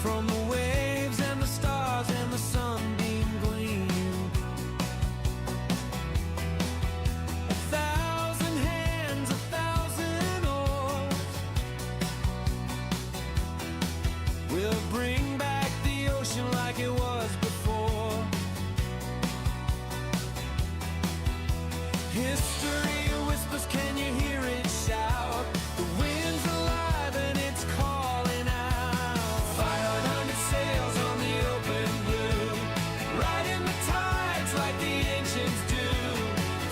from the waves and the stars and the sunbeam gleam. A thousand hands, a thousand oars will bring back the ocean like it was before. History whispers, can you hear it shout? The wind's alive and it's calling out. 500 sails on the open blue, riding the tides like the ancients do.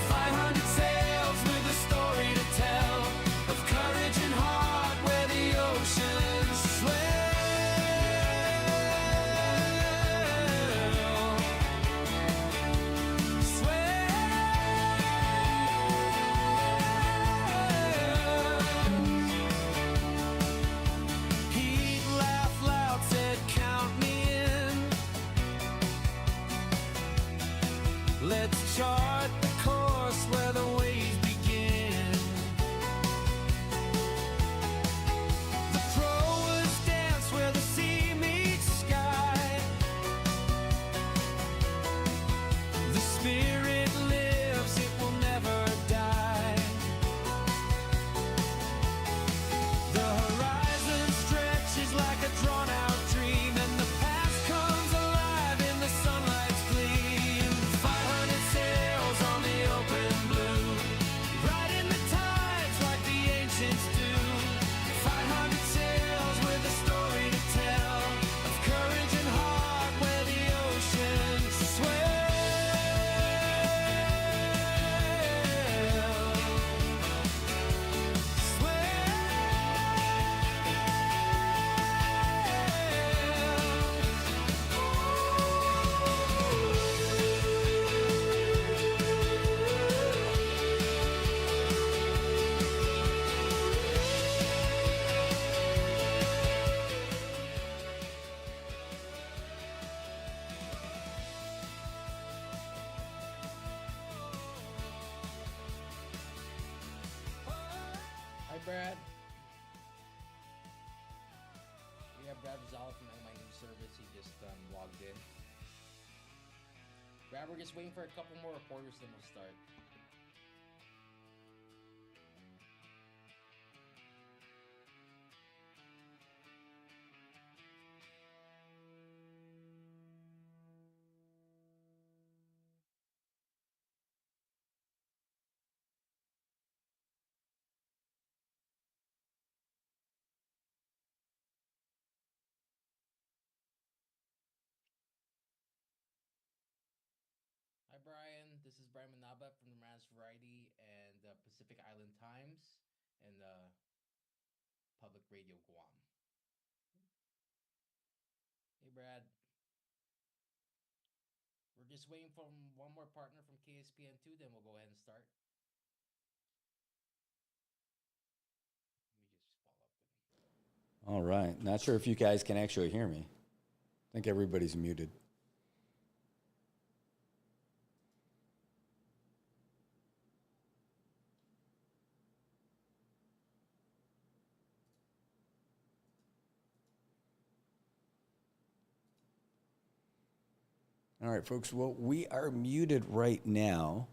500 sails with a story to tell, of courage and heart where the oceans swell. Let's chart the course where the waves begin. The rowers dance where the sea meets sky. The spirit lives, it will never die. The horizon stretches like a drawn-out dream, and the past comes alive in the sunlight's gleam. 500 sails on the open blue, riding the tides like the ancients do. 500 sails with a story to tell, of courage and heart where the oceans swell. Hi, Brad. We have Brad Rizal from My News Service. He just logged in. Brad, we're just waiting for a couple more reporters, then we'll start. Hi, Brian. This is Brian Manaba from the Rams Variety and Pacific Island Times and Public Radio Guam. Hey, Brad. We're just waiting for one more partner from KSPN2, then we'll go ahead and start. Let me just follow up with him. All right. Not sure if you guys can actually hear me. I think everybody's muted. All right, folks. Well, we are muted right now,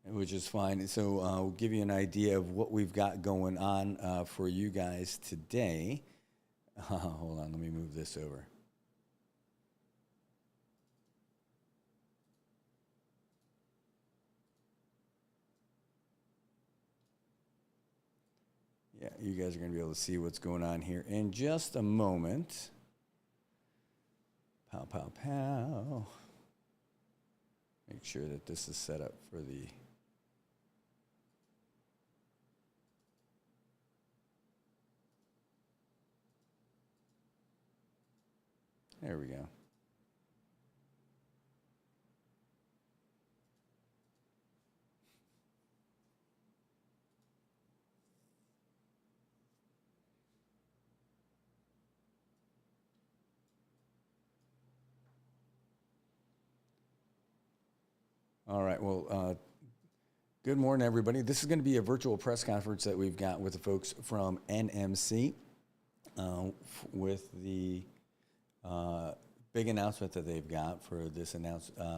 which is fine. So we'll give you an idea of what we've got going on for you guys today. Hold on. Let me move this over. Yeah, you guys are going to be able to see what's going on here in just a moment. Pow, pow, pow. Make sure that this is set up for the... There we go. All right. Well, good morning, everybody. This is going to be a virtual press conference that we've got with the folks from NMC. with the big announcement that they've got for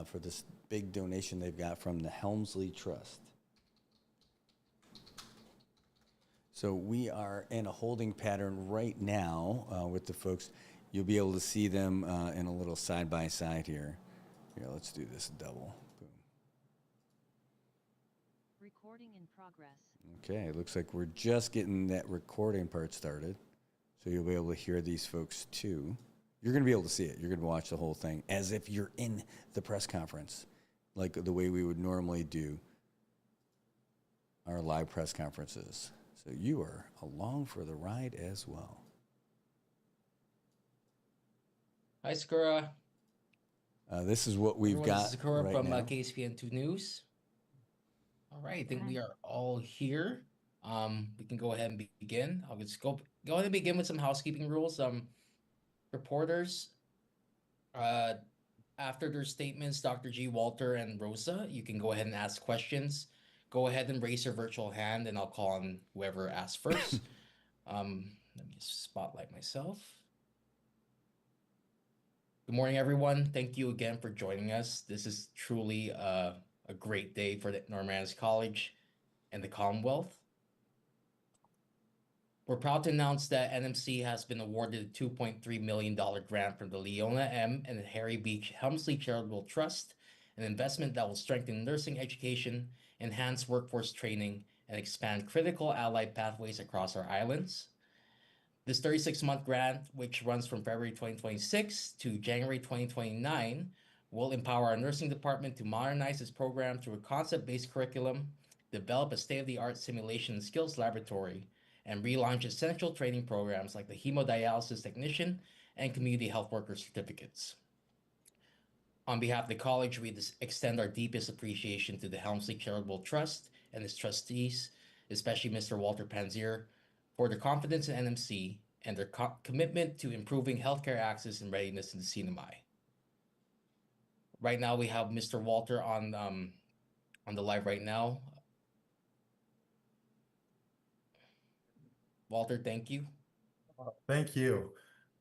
for this big donation they've got from the Helmsley Trust. So we are in a holding pattern right now with the folks. You'll be able to see them in a little side by side here. Here, let's do this double. Boom. Recording in progress. Okay, it looks like we're just getting that recording part started. So you'll be able to hear these folks too. You're going to be able to see it. You're going to watch the whole thing as if you're in the press conference, like the way we would normally do our live press conferences. So you are along for the ride as well. Hi, Sakura. This is what we've Everyone, got this is Sakura right from now. KSPN2 News. All right, I think we are all here. We can go ahead and begin. I'll just go ahead and begin with some housekeeping rules. Reporters, after their statements, Dr. G, Walter, and Rosa, you can go ahead and ask questions. Go ahead and raise your virtual hand, and I'll call on whoever asks first. Let me just spotlight myself. Good morning, everyone. Thank you again for joining us. This is truly a great day for the Norman's College and the Commonwealth. We're proud to announce that NMC has been awarded a $2.3 million grant from the Leona M. and Harry B. Helmsley Charitable Trust, an investment that will strengthen nursing education, enhance workforce training, and expand critical allied pathways across our islands. This 36-month grant, which runs from February 2026 to January 2029, will empower our nursing department to modernize its program through a concept-based curriculum, develop a state-of-the-art simulation and skills laboratory, and relaunch essential training programs like the hemodialysis technician and community health worker certificates. On behalf of the college, we extend our deepest appreciation to the Helmsley Charitable Trust and its trustees, especially Mr. Walter Panzier, for their confidence in NMC and their commitment to improving healthcare access and readiness in the CNMI. Right now, we have Mr. Walter on the live right now. Walter, thank you. Thank you.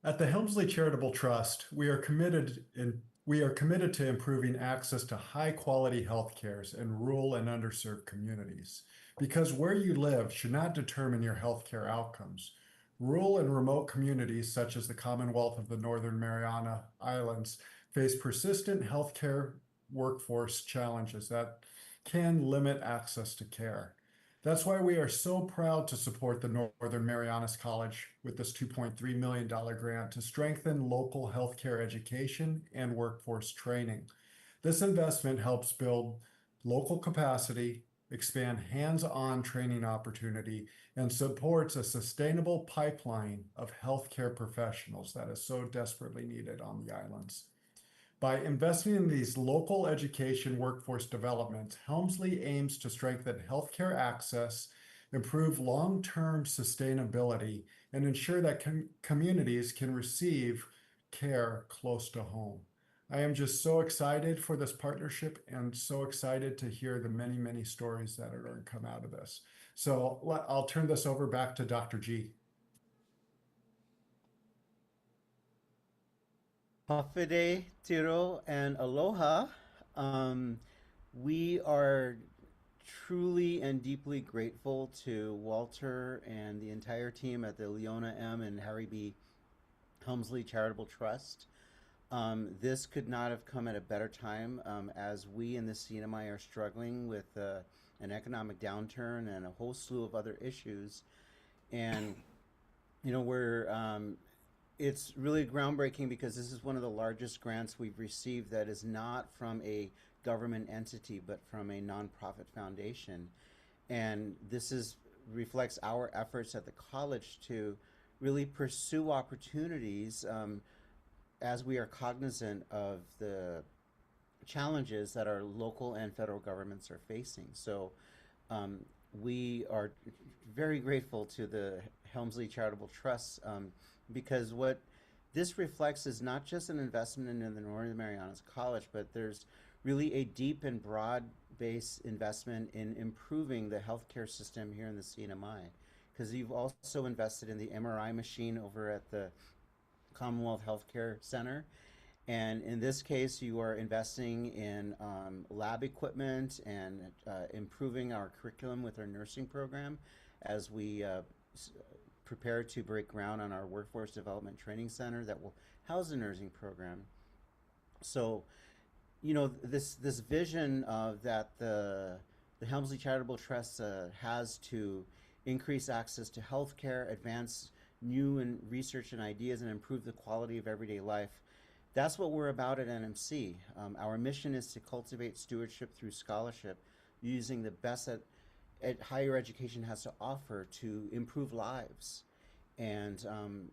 At the Helmsley Charitable Trust, we are committed to improving access to high-quality health care in rural and underserved communities, because where you live should not determine your healthcare outcomes. Rural and remote communities, such as the Commonwealth of the Northern Mariana Islands, face persistent healthcare workforce challenges that can limit access to care. That's why we are so proud to support the Northern Marianas College with this $2.3 million grant to strengthen local healthcare education and workforce training. This investment helps build local capacity, expand hands-on training opportunity, and supports a sustainable pipeline of healthcare professionals that is so desperately needed on the islands. By investing in these local education workforce developments, Helmsley aims to strengthen healthcare access, improve long-term sustainability, and ensure that communities can receive care close to home. I am just so excited for this partnership and so excited to hear the many, many stories that are going to come out of this. So I'll turn this over back to Dr. G. Hafide, Tiro, and Aloha. We are truly and deeply grateful to Walter and the entire team at the Leona M. and Harry B. Helmsley Charitable Trust. This could not have come at a better time as we in the CNMI are struggling with an economic downturn and a whole slew of other issues. And, you know, it's really groundbreaking because this is one of the largest grants we've received that is not from a government entity, but from a nonprofit foundation. And this reflects our efforts at the college to really pursue opportunities as we are cognizant of the challenges that our local and federal governments are facing. So we are very grateful to the Helmsley Charitable Trust because what this reflects is not just an investment in the Northern Marianas College, but there's really a deep and broad-based investment in improving the healthcare system here in the CNMI. because you've also invested in the MRI machine over at the Commonwealth Healthcare Center. And in this case, you are investing in lab equipment and improving our curriculum with our nursing program as we prepare to break ground on our Workforce Development Training Center that will house the nursing program. So, you know, this vision of that the Helmsley Charitable Trust has to increase access to healthcare, advance new and research and ideas, and improve the quality of everyday life. That's what we're about at NMC. Our mission is to cultivate stewardship through scholarship, using the best that higher education has to offer to improve lives. And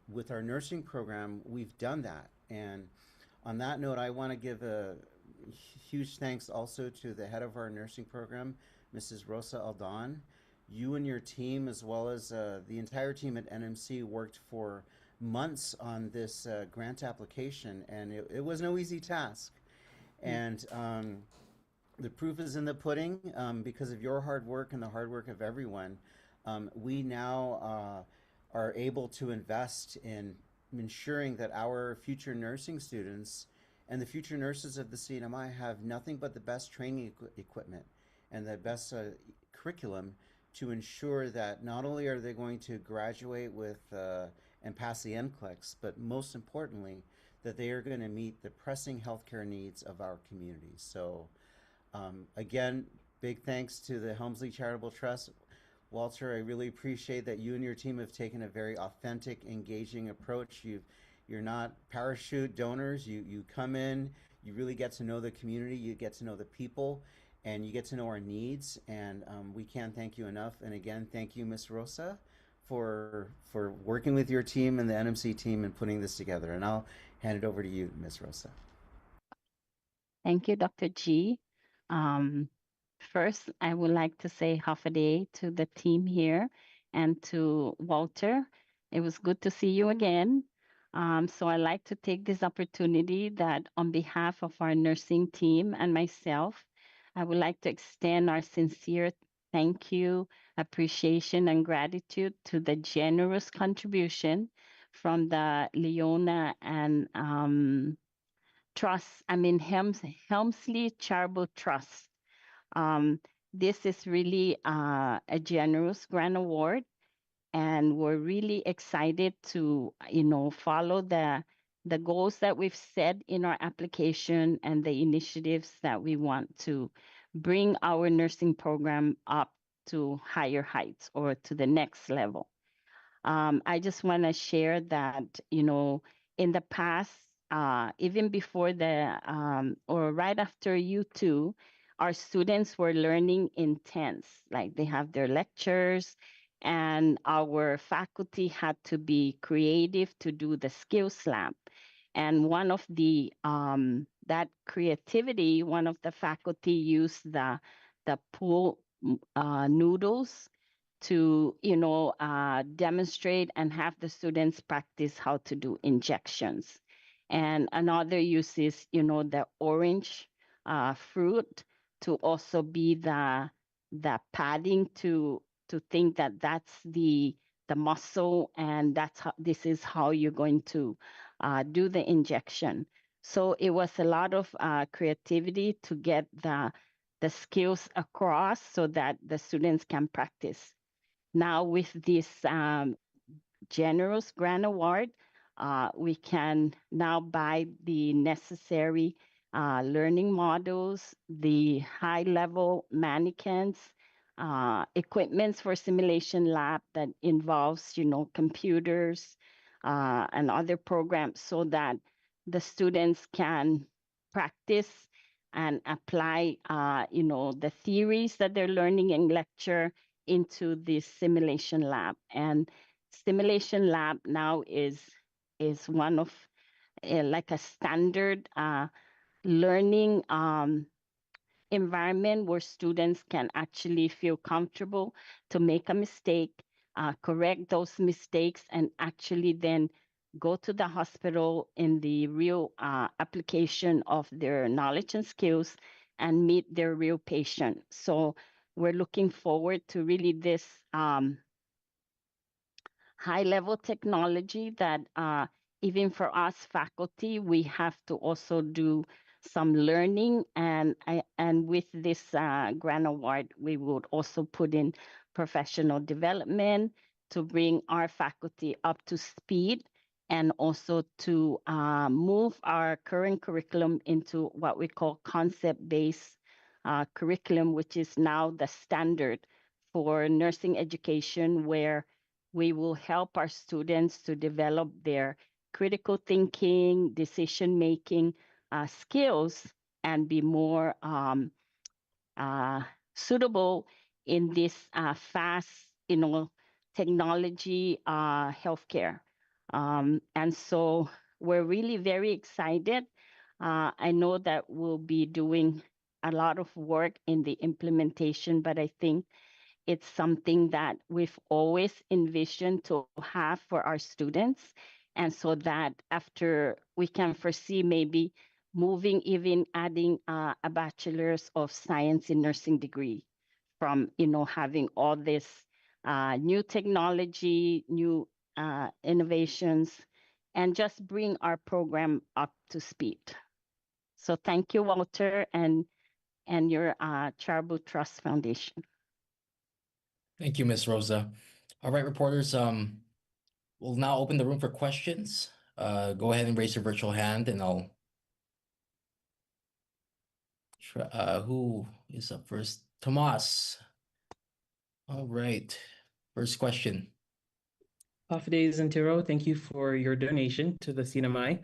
with our nursing program, we've done that. And on that note, I want to give a huge thanks also to the head of our nursing program, Mrs. Rosa Aldan. You and your team, as well as the entire team at NMC, worked for months on this grant application, and it was no easy task. And the proof is in the pudding. Because of your hard work and the hard work of everyone, we now are able to invest in ensuring that our future nursing students and the future nurses of the CNMI have nothing but the best training equipment and the best curriculum to ensure that not only are they going to graduate with and pass the NCLEX, but most importantly, that they are going to meet the pressing healthcare needs of our communities. So again, big thanks to the Helmsley Charitable Trust. Walter, I really appreciate that you and your team have taken a very authentic, engaging approach. You're not parachute donors. You come in, you really get to know the community, you get to know the people, and you get to know our needs. And we can't thank you enough. And again, thank you, Ms. Rosa, for working with your team and the NMC team and putting this together. And I'll hand it over to you, Ms. Rosa. Thank you, Dr. G. First, I would like to say half a day to the team here and to Walter. It was good to see you again. So I'd like to take this opportunity that on behalf of our nursing team and myself, I would like to extend our sincere thank you, appreciation, and gratitude to the generous contribution from the Leona and Helmsley Charitable Trust. This is really a generous grant award, and we're really excited to, follow the goals that we've set in our application and the initiatives that we want to bring our nursing program up to higher heights or to the next level. I just want to share that, in the past, even before or right after U2, our students were learning intense, like they have their lectures, and our faculty had to be creative to do the skills lab. And one of that creativity, one of the faculty used the pool noodles to, demonstrate and have the students practice how to do injections. And another use is, the orange fruit to also be the padding to think that that's the muscle, and this is how you're going to do the injection. So it was a lot of creativity to get the skills across so that the students can practice. Now with this generous grant award, we can now buy the necessary learning models, the high-level mannequins, equipments for simulation lab that involves, computers and other programs, so that the students can practice and apply, the theories that they're learning in lecture into this simulation lab. And simulation lab now is one of like a standard learning environment where students can actually feel comfortable to make a mistake, correct those mistakes, and actually then go to the hospital in the real application of their knowledge and skills and meet their real patient. So we're looking forward to really this high-level technology that even for us faculty, we have to also do some learning. And with this grant award, we would also put in professional development to bring our faculty up to speed, and also to move our current curriculum into what we call concept-based curriculum, which is now the standard for nursing education, where we will help our students to develop their critical thinking, decision-making skills, and be more suitable in this fast, technology healthcare. And so we're really very excited. I know that we'll be doing a lot of work in the implementation, but I think it's something that we've always envisioned to have for our students. And so that after we can foresee maybe moving, even adding a bachelor's of science in nursing degree from, having all this new technology, new innovations, and just bring our program up to speed. So thank you, Walter, and your Charitable Trust Foundation. Thank you, Miss Rosa. All right, reporters, we'll now open the room for questions. Go ahead and raise your virtual hand, and I'll try. Who is up first? Tomas. All right. First question. Afide Zantiro, thank you for your donation to the CNMI.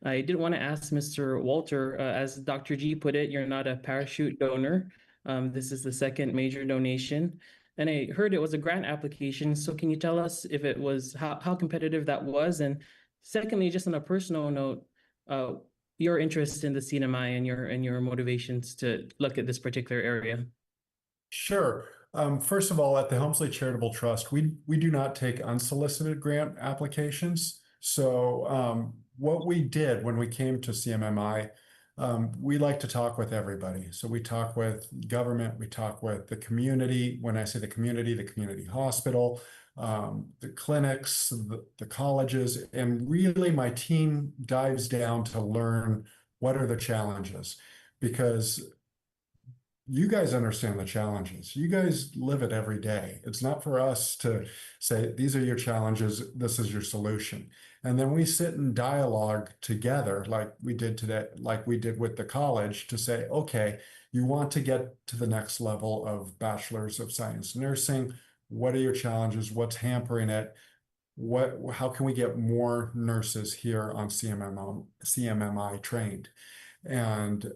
I did want to ask Mr. Walter, as Dr. G put it, you're not a parachute donor. This is the second major donation. And I heard it was a grant application. So can you tell us if it was, how competitive that was? And secondly, just on a personal note, your interest in the CNMI and your motivations to look at this particular area. Sure. First of all, at the Helmsley Charitable Trust, we do not take unsolicited grant applications. So what we did when we came to CMMI, we like to talk with everybody. So we talk with government, we talk with the community. When I say the community hospital, the clinics, the colleges, and really my team dives down to learn what are the challenges, because you guys understand the challenges. You guys live it every day. It's not for us to say, these are your challenges, this is your solution. And then we sit in dialogue together, like we did today, like we did with the college, to say, okay, you want to get to the next level of Bachelor's of Science Nursing. What are your challenges? What's hampering it? How can we get more nurses here on CMMI trained? And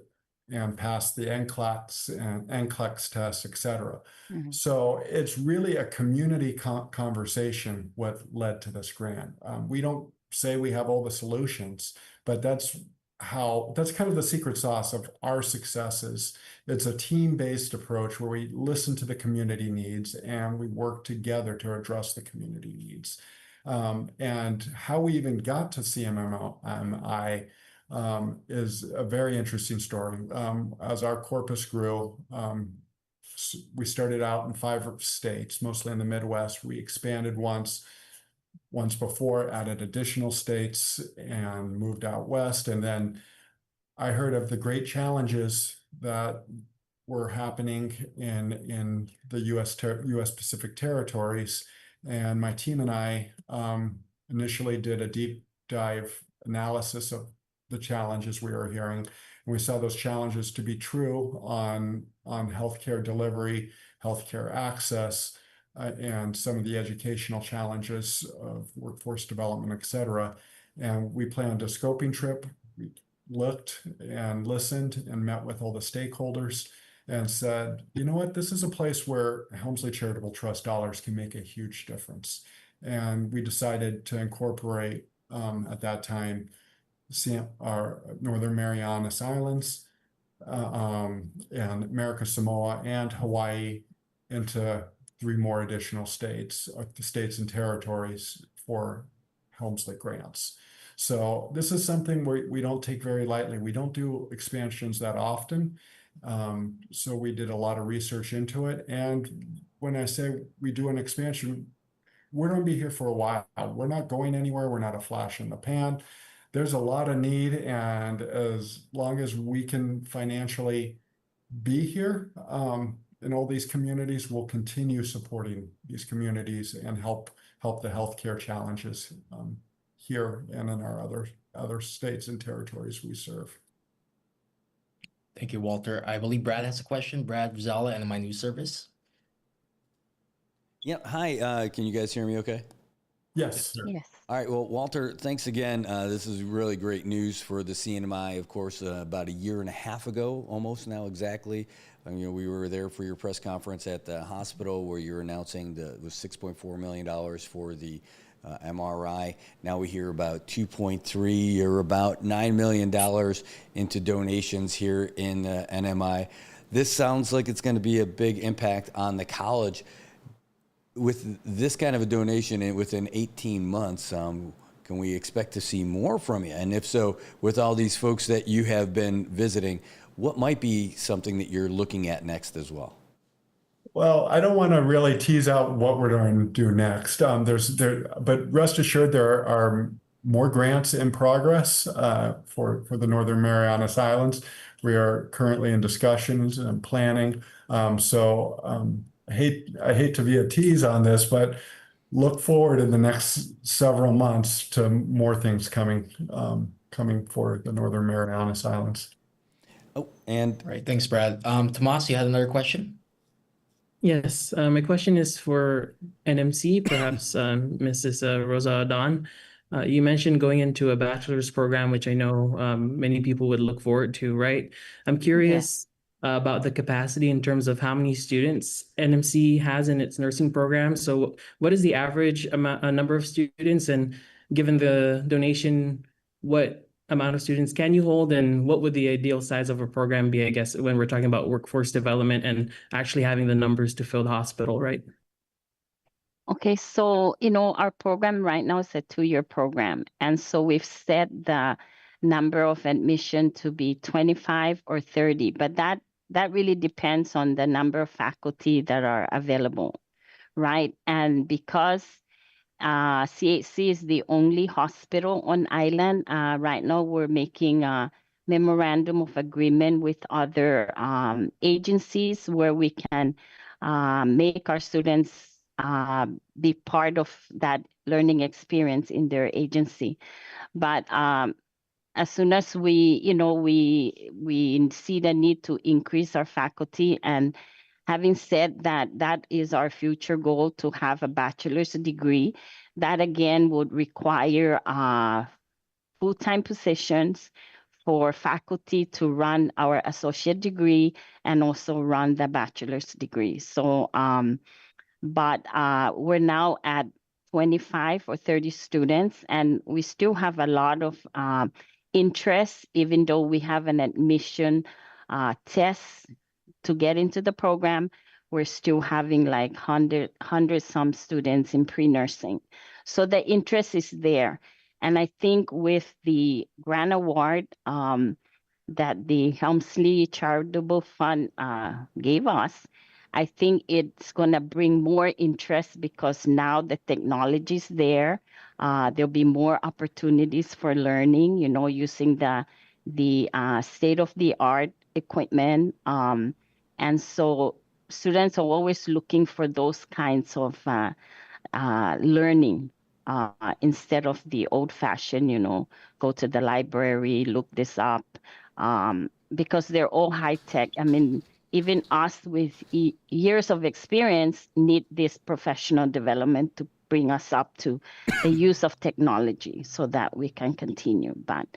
pass the NCLEX and NCLEX tests, et cetera. Mhm. So it's really a community conversation what led to this grant. We don't say we have all the solutions, but that's kind of the secret sauce of our successes. It's a team-based approach where we listen to the community needs and we work together to address the community needs. And how we even got to CMMI is a very interesting story. As our corpus grew, we started out in 5 states, mostly in the Midwest. We expanded once before, added additional states, and moved out west. And then I heard of the great challenges that were happening in the U.S. Pacific territories. And my team and I initially did a deep dive analysis of the challenges we were hearing. And we saw those challenges to be true on healthcare delivery, healthcare access, and some of the educational challenges of workforce development, et cetera. And we planned a scoping trip. We looked and listened and met with all the stakeholders and said, you know what, this is a place where Helmsley Charitable Trust dollars can make a huge difference. And we decided to incorporate, at that time, our Northern Marianas Islands, and America Samoa and Hawaii into 3 more additional states, the states and territories for Helmsley grants. So this is something we don't take very lightly. We don't do expansions that often. So we did a lot of research into it. And when I say we do an expansion, we're going to be here for a while. We're not going anywhere. We're not a flash in the pan. There's a lot of need, and as long as we can financially be here in all these communities, we'll continue supporting these communities and help the healthcare challenges here and in our other states and territories we serve. Thank you, Walter. I believe Brad has a question. Brad Rizala, NMI News Service. Yeah. Hi. Can you guys hear me okay? Yes, sir. Yes. All right. Well, Walter, thanks again. This is really great news for the CNMI. Of course, about a year and a half ago, almost now exactly, we were there for your press conference at the hospital where you were announcing the $6.4 million for the MRI. Now we hear about 2.3 or about $9 million into donations here in NMI. This sounds like it's going to be a big impact on the college. With this kind of a donation and within 18 months, can we expect to see more from you? And if so, with all these folks that you have been visiting, what might be something that you're looking at next as well? Well, I don't want to really tease out what we're going to do next. But rest assured there are more grants in progress for the Northern Marianas Islands. We are currently in discussions and planning. I hate to be a tease on this, but look forward in the next several months to more things coming for the Northern Marianas Islands. Oh, and All right. Thanks, Brad. Tomas, you had another question? Yes, my question is for NMC, perhaps Mrs. Rosa Don. You mentioned going into a bachelor's program, which I know many people would look forward to, right? I'm curious about the capacity in terms of how many students NMC has in its nursing program. So what is the average number of students? And given the donation, what amount of students can you hold, and what would the ideal size of a program be, I guess, when we're talking about workforce development and actually having the numbers to fill the hospital, right? Okay, so our program right now is a 2-year program, and so we've set the number of admission to be 25 or 30, but that really depends on the number of faculty that are available, right? And because CHC is the only hospital on island. Right now, we're making a memorandum of agreement with other agencies where we can make our students be part of that learning experience in their agency. But as soon as we see the need to increase our faculty, and having said that, that is our future goal, to have a bachelor's degree. That again would require full-time positions for faculty to run our associate degree and also run the bachelor's degree. So, but we're now at 25 or 30 students, and we still have a lot of interest, even though we have an admission test to get into the program. We're still having like 100 some students in pre-nursing. So the interest is there. And I think with the grant award that the Helmsley Charitable Fund gave us, I think it's going to bring more interest because now the technology is there. There'll be more opportunities for learning, using the state-of-the-art equipment. And so students are always looking for those kinds of learning instead of the old-fashioned, go to the library, look this up, because they're all high-tech. I mean, even us with years of experience need this professional development to bring us up to the use of technology so that we can continue. But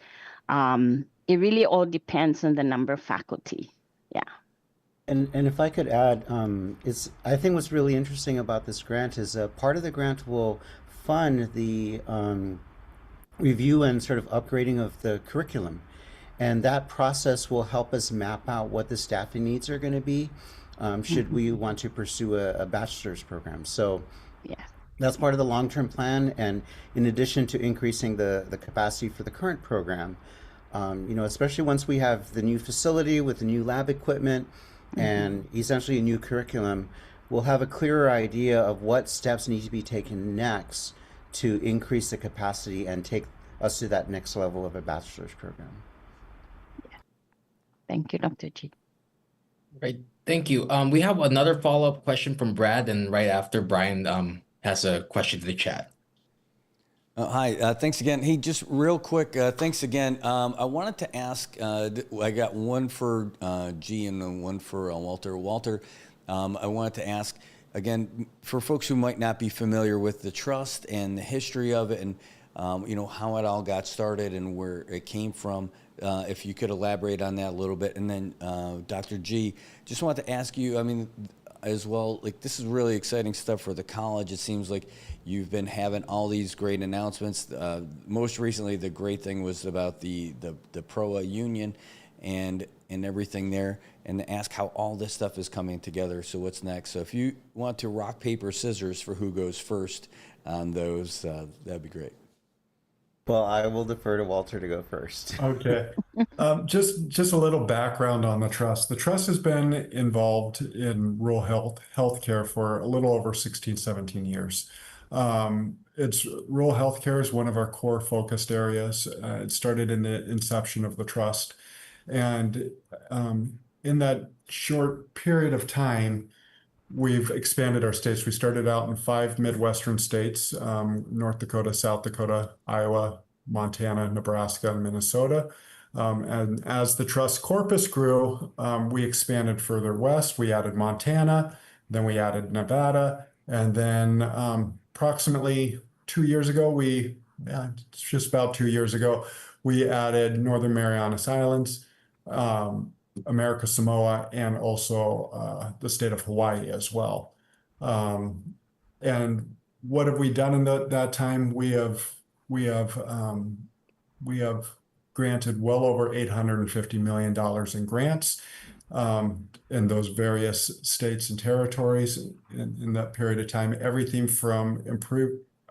it really all depends on the number of faculty. Yeah. And if I could add, I think what's really interesting about this grant is part of the grant will fund the review and sort of upgrading of the curriculum. And that process will help us map out what the staffing needs are going to be should we want to pursue a bachelor's program. So that's part of the long-term plan. And in addition to increasing the capacity for the current program, especially once we have the new facility with the new lab equipment and essentially a new curriculum, we'll have a clearer idea of what steps need to be taken next to increase the capacity and take us to that next level of a bachelor's program. Thank you, Dr. G. Right. Thank you. We have another follow-up question from Brad, and right after Brian has a question to the chat. Hi, thanks again. Hey, just real quick, thanks again. I wanted to ask, I got one for G and then one for Walter. Walter, I wanted to ask, again, for folks who might not be familiar with the trust and the history of it and, you know, how it all got started and where it came from, if you could elaborate on that a little bit. And then Dr. G, just wanted to ask you, I mean, as well, like this is really exciting stuff for the college. It seems like you've been having all these great announcements. Most recently, the great thing was about the PROA union and everything there, and to ask how all this stuff is coming together. So what's next? So if you want to rock, paper, scissors for who goes first on those, that'd be great. Well, I will defer to Walter to go first. Okay. Just a little background on the trust. The trust has been involved in rural healthcare for a little over 16, 17 years. It's rural healthcare is one of our core focused areas. It started in the inception of the trust. And in that short period of time, we've expanded our states. We started out in 5 Midwestern states, North Dakota, South Dakota, Iowa, Montana, Nebraska, and Minnesota. And as the trust corpus grew, we expanded further west. We added Montana, then we added Nevada, and then approximately 2 years ago, it's just about 2 years ago, we added Northern Marianas Islands, America Samoa, and also the state of Hawaii as well. And what have we done in that time? We have granted well over $850 million in grants in those various states and territories in that period of time. Everything from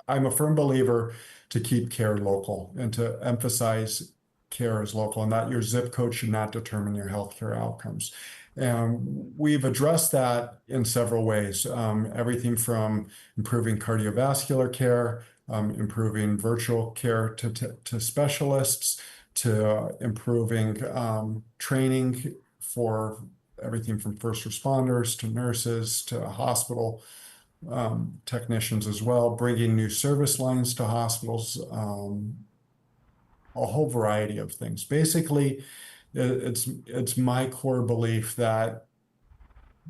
I'm a firm believer to keep care local and to emphasize care is local, and that your zip code should not determine your healthcare outcomes. And we've addressed that in several ways. Everything from improving cardiovascular care, improving virtual care to specialists, to improving training for everything from first responders to nurses to hospital technicians as well, bringing new service lines to hospitals, a whole variety of things. Basically, it's my core belief that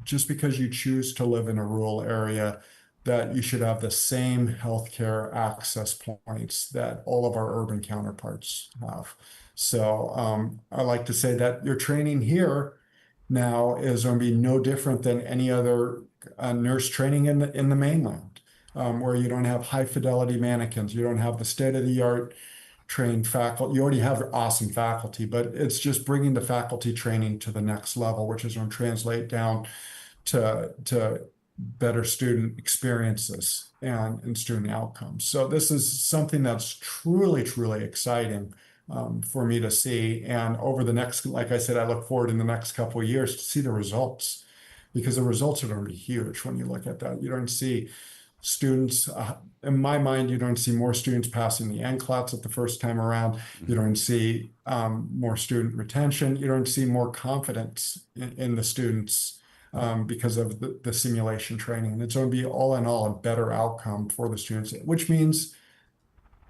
just because you choose to live in a rural area, that you should have the same healthcare access points that all of our urban counterparts have. So I like to say that your training here now is going to be no different than any other nurse training in the mainland, where you don't have high fidelity mannequins, you don't have the state-of-the-art trained faculty. You already have awesome faculty, but it's just bringing the faculty training to the next level, which is going to translate down to better student experiences and student outcomes. So this is something that's truly, truly exciting for me to see. And over the next, like I said, I look forward in the next couple of years to see the results, because the results are going to be huge when you look at that. You don't see students, in my mind, you don't see more students passing the NCLEX at the first time around. You don't see more student retention. You don't see more confidence in the students because of the simulation training. And it's going to be all in all a better outcome for the students, which means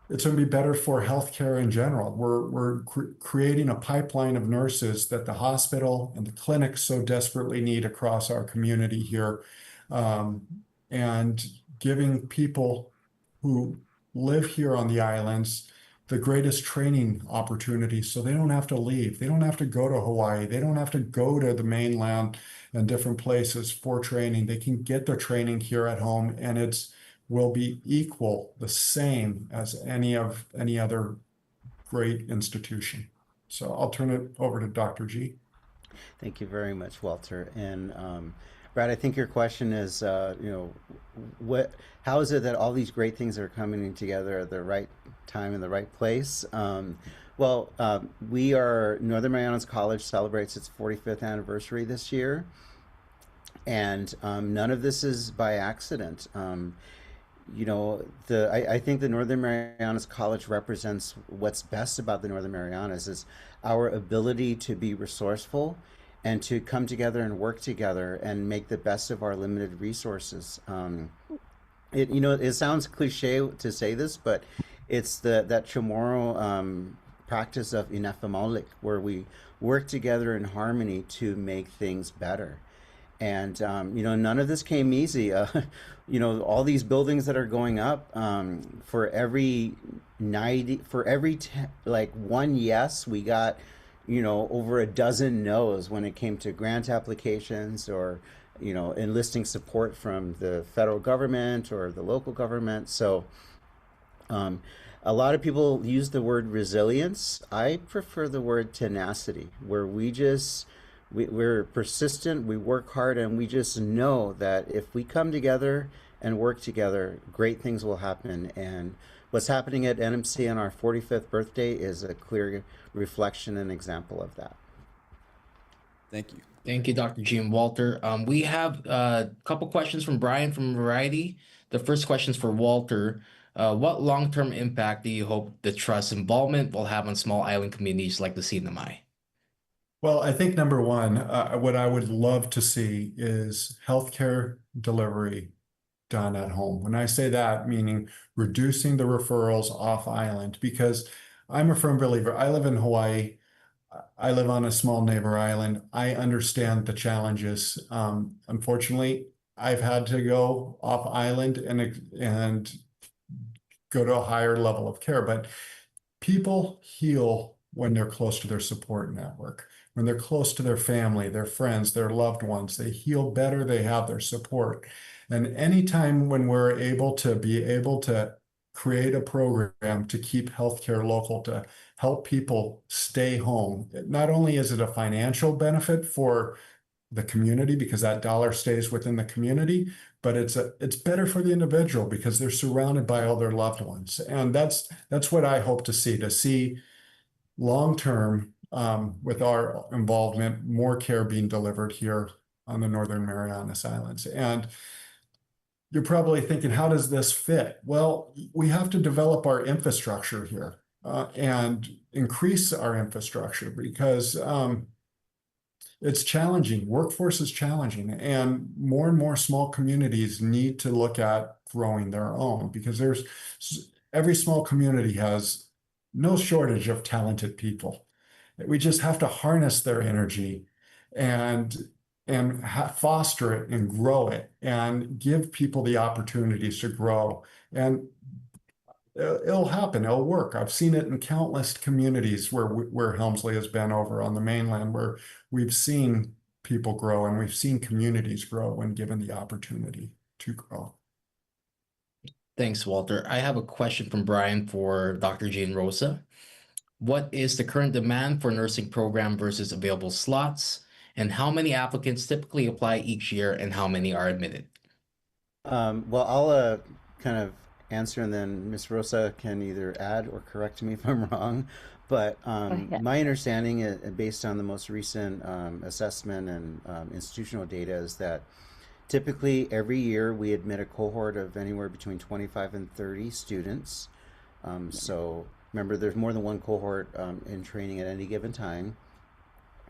it's going to be better for healthcare in general. We're creating a pipeline of nurses that the hospital and the clinics so desperately need across our community here, and giving people who live here on the islands the greatest training opportunities, so they don't have to leave. They don't have to go to Hawaii. They don't have to go to the mainland and different places for training. They can get their training here at home, and will be equal, the same as any other great institution. So I'll turn it over to Dr. G. Thank you very much, Walter. And Brad, I think your question is, how is it that all these great things are coming together at the right time in the right place? Northern Marianas College celebrates its 45th anniversary this year. And none of this is by accident. I think the Northern Marianas College represents what's best about the Northern Marianas is our ability to be resourceful and to come together and work together and make the best of our limited resources. It sounds cliche to say this, but it's that Chamorro practice of inefamalik, where we work together in harmony to make things better. And none of this came easy. All these buildings that are going up, for every 90, for every like one yes, we got over a dozen no's when it came to grant applications or enlisting support from the federal government or the local government. So um, a lot of people use the word resilience. I prefer the word tenacity, where we're persistent, we work hard, and we just know that if we come together and work together, great things will happen. And what's happening at NMC on our 45th birthday is a clear reflection and example of that. Thank you. Thank you, Dr. G and Walter. We have a couple questions from Brian from Variety. The first question is for Walter. What long-term impact do you hope the trust involvement will have on small island communities like the CNMI? Well, I think number one, what I would love to see is healthcare delivery done at home. When I say that, meaning reducing the referrals off island, because I'm a firm believer. I live in Hawaii. I live on a small neighbor island. I understand the challenges. Unfortunately, I've had to go off island and go to a higher level of care, but people heal when they're close to their support network, when they're close to their family, their friends, their loved ones. They heal better, they have their support. And anytime when we're able to create a program to keep healthcare local, to help people stay home, not only is it a financial benefit for the community because that dollar stays within the community, but it's better for the individual because they're surrounded by all their loved ones. And that's what I hope to see long term, with our involvement, more care being delivered here on the Northern Marianas Islands. And you're probably thinking, how does this fit? Well, we have to develop our infrastructure here, and increase our infrastructure because it's challenging. Workforce is challenging, and more small communities need to look at growing their own because every small community has no shortage of talented people. We just have to harness their energy and foster it and grow it and give people the opportunities to grow. And it'll happen. It'll work. I've seen it in countless communities where Helmsley has been over on the mainland, where we've seen people grow and we've seen communities grow when given the opportunity to grow. Thanks, Walter. I have a question from Brian for Dr. Jane Rosa. What is the current demand for nursing program versus available slots? And how many applicants typically apply each year and how many are admitted? Well, I'll kind of answer, and then Miss Rosa can either add or correct me if I'm wrong. But ahead. my understanding, based on the most recent assessment and institutional data, is that typically every year we admit a cohort of anywhere between 25 and 30 students. So remember, there's more than one cohort in training at any given time,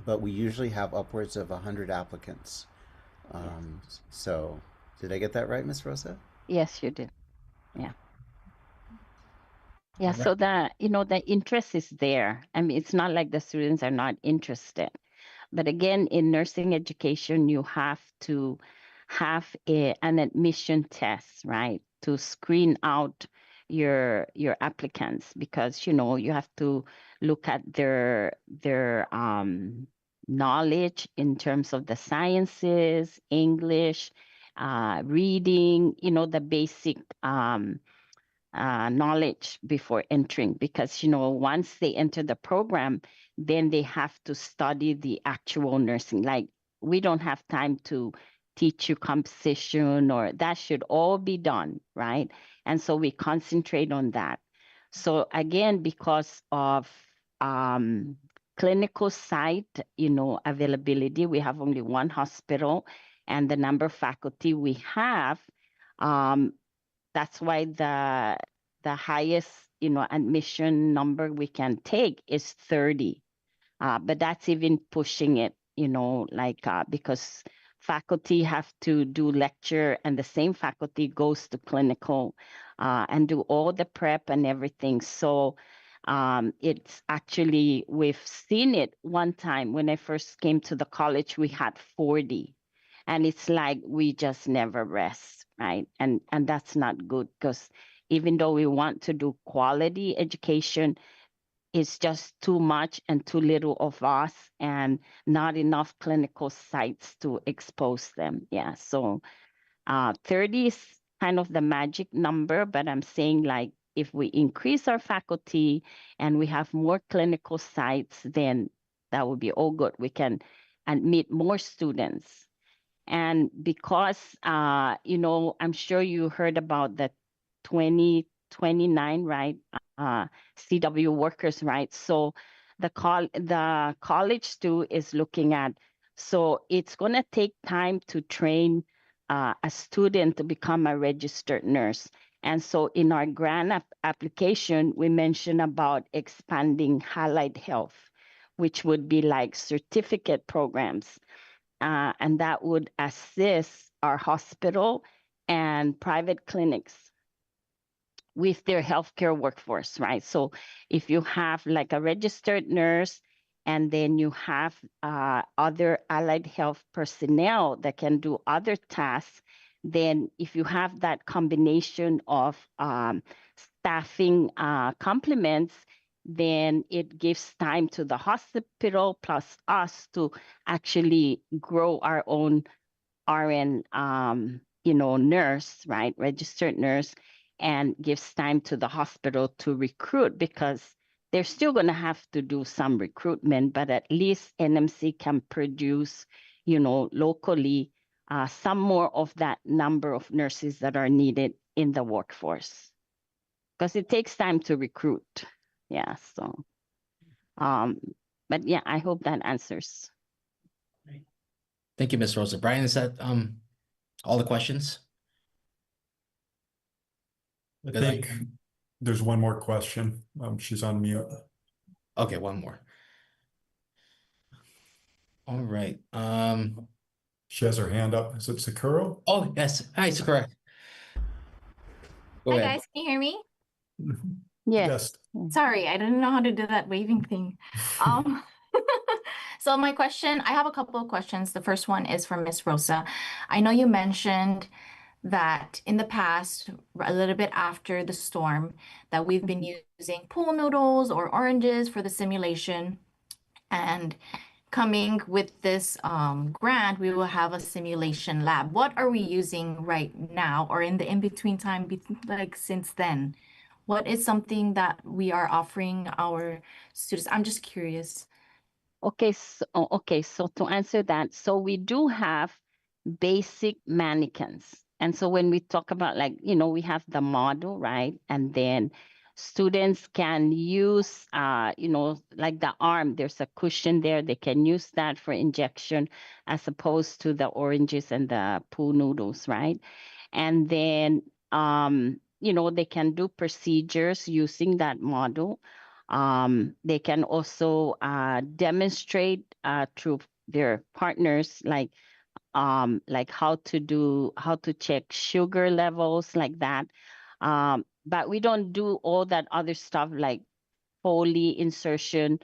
but we usually have upwards of 100 applicants. So did I get that right, Miss Rosa? Yes, you did. Yeah. Yeah, so that, the interest is there. I mean, it's not like the students are not interested. But again, in nursing education, you have to have an admission test, right? To screen out your applicants because, you have to look at their knowledge in terms of the sciences, English, reading, the basic knowledge before entering because once they enter the program, then they have to study the actual nursing. Like, we don't have time to teach you composition, or that should all be done, right? And so we concentrate on that. So again, because of clinical site availability, we have only one hospital, and the number of faculty we have, that's why the highest, admission number we can take is 30. But that's even pushing it, because faculty have to do lecture and the same faculty goes to clinical and do all the prep and everything. So it's actually, we've seen it one time when I first came to the college, we had 40. And it's like we just never rest, right? And that's not good, because even though we want to do quality education, it's just too much and too little of us and not enough clinical sites to expose them. Yeah, so 30 is kind of the magic number, but I'm saying, like, if we increase our faculty and we have more clinical sites, then that would be all good. We can admit more students. And because, I'm sure you heard about the 2029, right? CW workers, right? So the college too is looking at, so it's going to take time to train a student to become a registered nurse. And so in our grant application, we mentioned about expanding allied health, which would be like certificate programs. And that would assist our hospital and private clinics with their healthcare workforce, right? So if you have like a registered nurse and then you have other allied health personnel that can do other tasks, then if you have that combination of staffing complements, then it gives time to the hospital plus us to actually grow our own RN, nurse, right, registered nurse, and gives time to the hospital to recruit, because they're still going to have to do some recruitment, but at least NMC can produce, locally some more of that number of nurses that are needed in the workforce, because it takes time to recruit. Yeah, so, but yeah, I hope that answers. Thank you, Ms. Rosa. Brian, is that all the questions? I Good night. think there's one more question. She's on mute. Okay, one more. All right. She has her hand up. Is it Sakuro? Oh, yes. Hi, Sakura. Go Hi ahead. guys, can you hear me? Yes. Sorry, I didn't know how to do that waving thing. So my question, I have a couple of questions. The first one is for Miss Rosa. I know you mentioned that in the past, a little bit after the storm, that we've been using pool noodles or oranges for the simulation. And coming with this grant, we will have a simulation lab. What are we using right now or in the in-between time, like since then? What is something that we are offering our students? I'm just curious. Okay, so to answer that, so we do have basic mannequins. And so when we talk about, like, we have the model, right? And then students can use, like the arm, there's a cushion there. They can use that for injection as opposed to the oranges and the pool noodles, right? And then, they can do procedures using that model. They can also demonstrate through their partners, like how to check sugar levels, like that. But we don't do all that other stuff like Foley insertion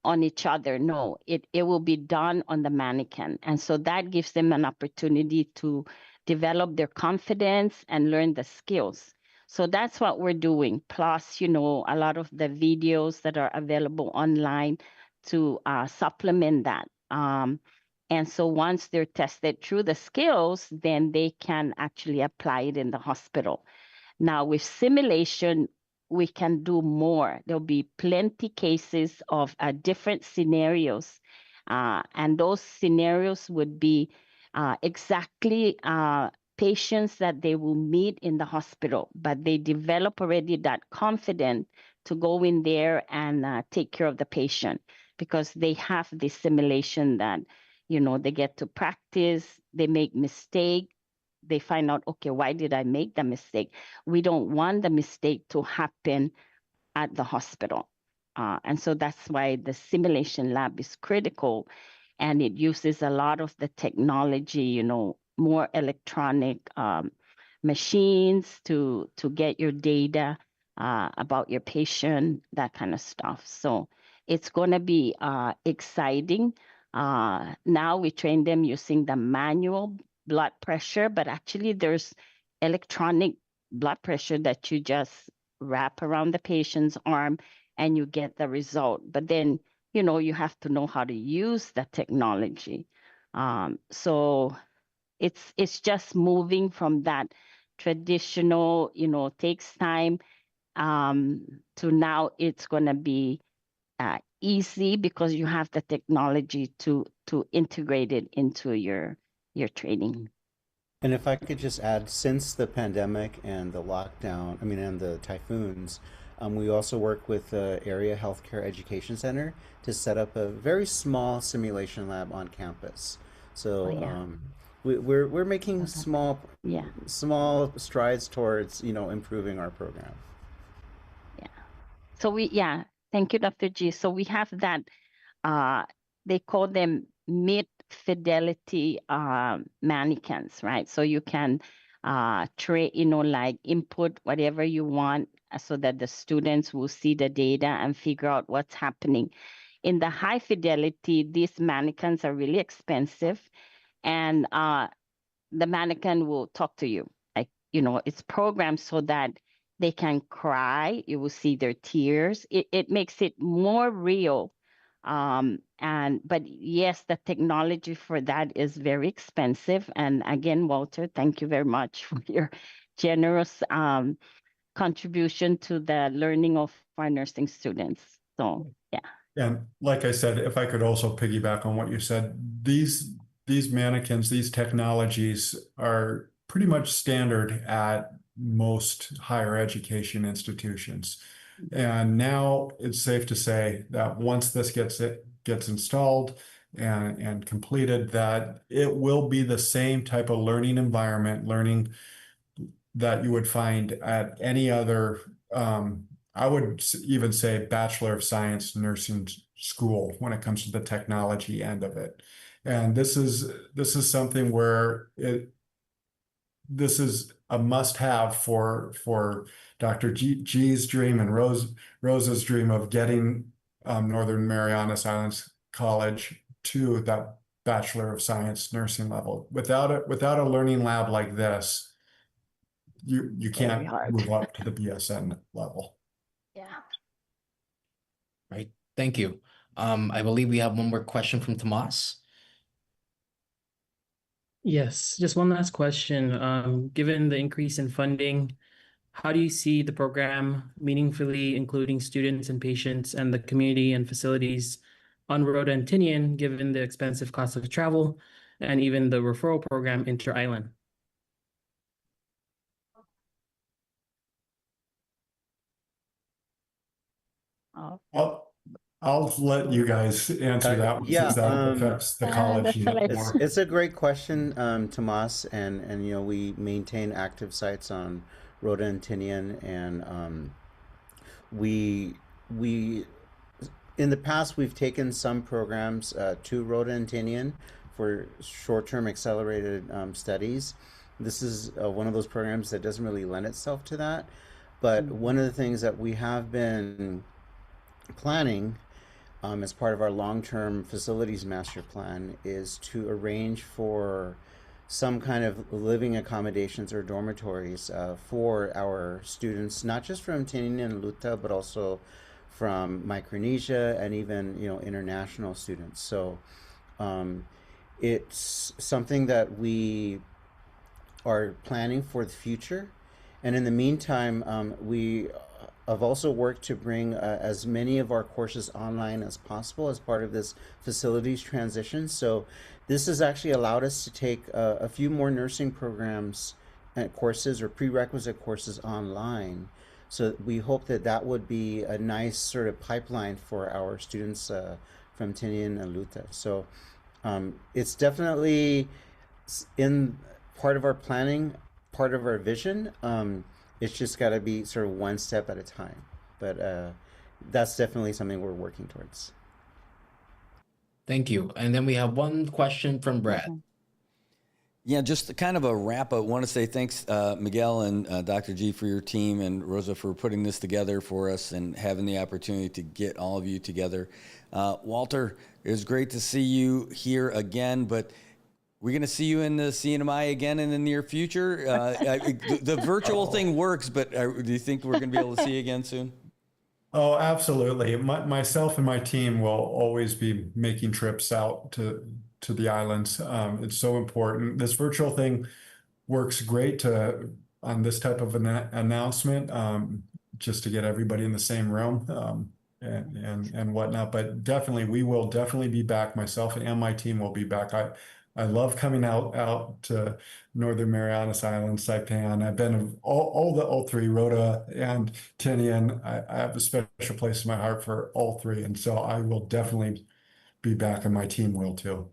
on each other. No, it will be done on the mannequin. And so that gives them an opportunity to develop their confidence and learn the skills. So that's what we're doing. Plus, a lot of the videos that are available online to supplement that. And so once they're tested through the skills, then they can actually apply it in the hospital. Now with simulation, we can do more. There'll be plenty cases of different scenarios. And those scenarios would be exactly patients that they will meet in the hospital, but they develop already that confidence to go in there and take care of the patient, because they have this simulation that, they get to practice, they make mistake, they find out, okay, why did I make the mistake? We don't want the mistake to happen at the hospital. And so that's why the simulation lab is critical, and it uses a lot of the technology, more electronic machines to get your data about your patient, that kind of stuff. So it's going to be exciting. Now we train them using the manual blood pressure, but actually there's electronic blood pressure that you just wrap around the patient's arm and you get the result. But then, you have to know how to use the technology. So it's just moving from that traditional, takes time, to now it's going to be easy because you have the technology to integrate it into your training. And if I could just add, since the pandemic and the lockdown, and the typhoons, we also work with the Area Healthcare Education Center to set up a very small simulation lab on campus. So we're making small strides towards improving our program. So thank you, Dr. G. So we have that, they call them mid-fidelity mannequins, right? So you can like input whatever you want so that the students will see the data and figure out what's happening. In the high fidelity, these mannequins are really expensive, and the mannequin will talk to you. Like, it's programmed so that they can cry. You will see their tears. It makes it more real. But yes, the technology for that is very expensive. And again, Walter, thank you very much for your generous contribution to the learning of our nursing students. So, yeah. And like I said, if I could also piggyback on what you said, these mannequins, these technologies are pretty much standard at most higher education institutions. And now it's safe to say that once this gets installed and completed, that it will be the same type of learning environment, learning that you would find at any other, I would even say Bachelor of Science nursing school when it comes to the technology end of it. And this is something where this is a must-have for Dr. G's dream and Rosa's dream of getting Northern Marianas Islands College to that Bachelor of Science nursing level. Without a learning lab like this, you can't move up to the BSN level. Yeah. Right. Thank you. I believe we have one more question from Tomas. Yes, just one last question. Given the increase in funding, how do you see the program meaningfully including students and patients and the community and facilities on Rhoda and Tinian, given the expensive cost of travel and even the referral program inter-island? I'll let you guys answer that one since that affects the college more. It's a great question, Tomas, and we maintain active sites on Rhoda and Tinian, and we in the past we've taken some programs to Rhoda and Tinian for short-term accelerated studies. This is one of those programs that doesn't really lend itself to that, but one of the things that we have been planning as part of our long-term facilities master plan is to arrange for some kind of living accommodations or dormitories for our students, not just from Tinian and Luta, but also from Micronesia and even international students. So it's something that we are planning for the future, and in the meantime, we I've also worked to bring as many of our courses online as possible as part of this facilities transition. So this has actually allowed us to take a few more nursing programs and courses or prerequisite courses online. So we hope that that would be a nice sort of pipeline for our students from Tinian and Luta. So It's definitely in part of our planning, part of our vision. It's just got to be sort of one step at a time. But that's definitely something we're working towards. Thank you. And then we have one question from Brad. Yeah, just kind of a wrap up. Want to say thanks, Miguel and Dr. G, for your team, and Rosa for putting this together for us and having the opportunity to get all of you together. Walter, it was great to see you here again, but we're going to see you in the CNMI again in the near future. The virtual thing works, but do you think we're going to be able to see you again soon? Oh, absolutely. Myself and my team will always be making trips out to the islands. It's so important. This virtual thing works great on this type of an announcement, just to get everybody in the same room, and whatnot. But definitely, we will definitely be back. Myself and my team will be back. I love coming out to Northern Marianas Islands, Saipan. I've been to all three, Rota and Tinian. I have a special place in my heart for all three, and so I will definitely be back, and my team will too.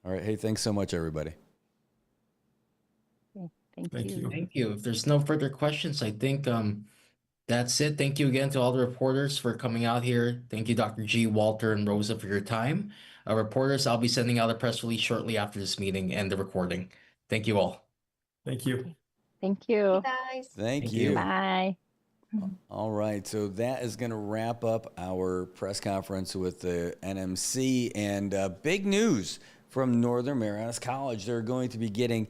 All right. Hey, thanks so much, everybody. Thank you. Thank you. If there's no further questions, I think that's it. Thank you again to all the reporters for coming out here. Thank you, Dr. G, Walter, and Rosa, for your time. Reporters, I'll be sending out a press release shortly after this meeting and the recording. Thank you all. Thank you. Thank you. Guys. Thank Thank you. you. Bye. All right, so that is going to wrap up our press conference with the NMC, and big news from Northern Marianas College. They're going to be getting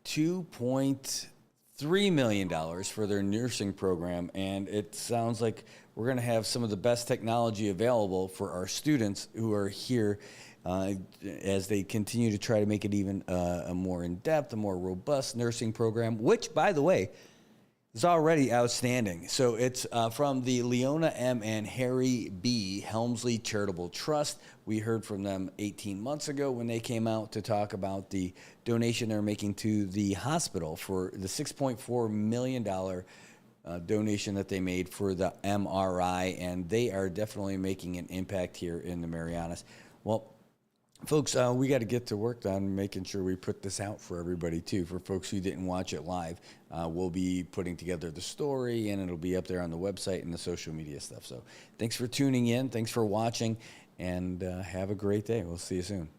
$2.3 million for their nursing program, and it sounds like we're going to have some of the best technology available for our students who are here as they continue to try to make it even a more in-depth, a more robust nursing program, which, by the way, is already outstanding. So it's from the Leona M. and Harry B. Helmsley Charitable Trust. We heard from them 18 months ago when they came out to talk about the donation they're making to the hospital for the $6.4 million donation that they made for the MRI, and they are definitely making an impact here in the Marianas. Well, folks, we got to get to work on making sure we put this out for everybody, too. For folks who didn't watch it live, we'll be putting together the story, and it'll be up there on the website and the social media stuff. So thanks for tuning in. Thanks for watching, and have a great day. We'll see you soon.